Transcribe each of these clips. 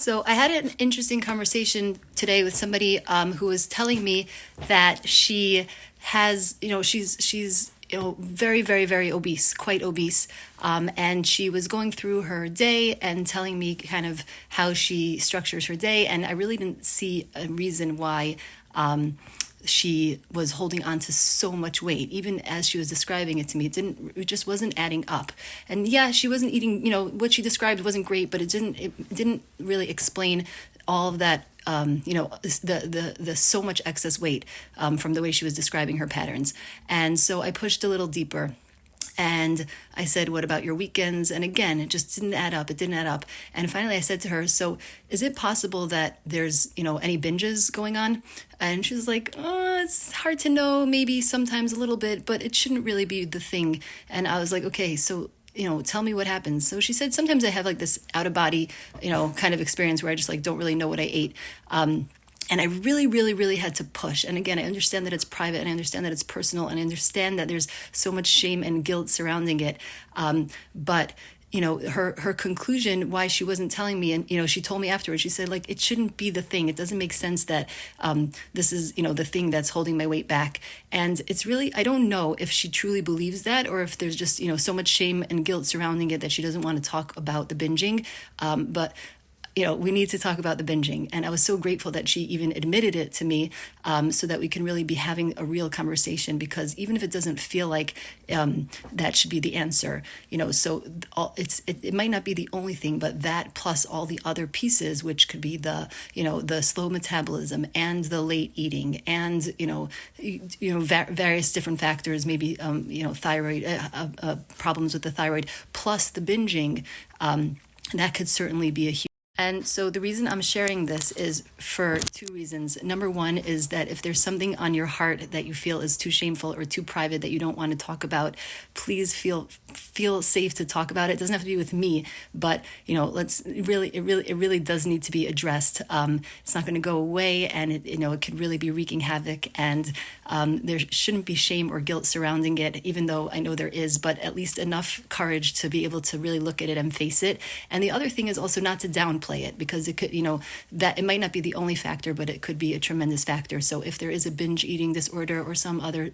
So I had an interesting conversation today with somebody who was telling me that she has, she's very, very, very obese, quite obese, and she was going through her day and telling me kind of how she structures her day, and I really didn't see a reason why. She was holding on to so much weight. Even as she was describing it to me, it just wasn't adding up. And yeah, she wasn't eating, what she described wasn't great, but it didn't really explain all of that, the so much excess weight from the way she was describing her patterns. And so I pushed a little deeper. And I said, what about your weekends? And again, it just didn't add up. It didn't add up. And finally I said to her, so is it possible that there's, any binges going on? And she was like, oh, it's hard to know, maybe sometimes a little bit, but it shouldn't really be the thing. And I was like, okay, so tell me what happens. So she said, sometimes I have like this out of body, kind of experience where I just like don't really know what I ate. And I really, really, really had to push. And again, I understand that it's private, and I understand that it's personal, and I understand that there's so much shame and guilt surrounding it. But her conclusion, why she wasn't telling me, and she told me afterwards, she said, like, it shouldn't be the thing. It doesn't make sense that this is the thing that's holding my weight back. And it's really, I don't know if she truly believes that, or if there's just so much shame and guilt surrounding it that she doesn't want to talk about the binging. But we need to talk about the binging. And I was so grateful that she even admitted it to me, so that we can really be having a real conversation, because even if it doesn't feel like that should be the answer, so it might not be the only thing, but that plus all the other pieces, which could be the slow metabolism and the late eating and, various different factors, maybe, thyroid, problems with the thyroid, plus the binging, that could certainly be a huge. And so the reason I'm sharing this is for two reasons. Number one is that if there's something on your heart that you feel is too shameful or too private that you don't want to talk about, please feel safe to talk about it. It doesn't have to be with me, but it really does need to be addressed. It's not going to go away, and it could really be wreaking havoc. And there shouldn't be shame or guilt surrounding it, even though I know there is, but at least enough courage to be able to really look at it and face it. And the other thing is also not to downplay it, because it could, that it might not be the only factor, but it could be a tremendous factor. So if there is a binge eating disorder or some other,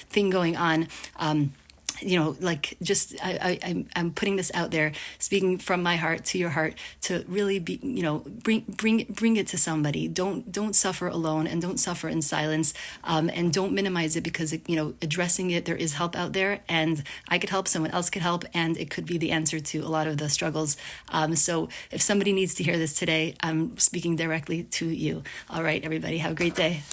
thing going on, I'm putting this out there, speaking from my heart to your heart, to really be, bring it to somebody. Don't suffer alone, and don't suffer in silence, and don't minimize it, because addressing it, there is help out there, and I could help, someone else could help, and it could be the answer to a lot of the struggles. So if somebody needs to hear this today, I'm speaking directly to you. All right, everybody, have a great day.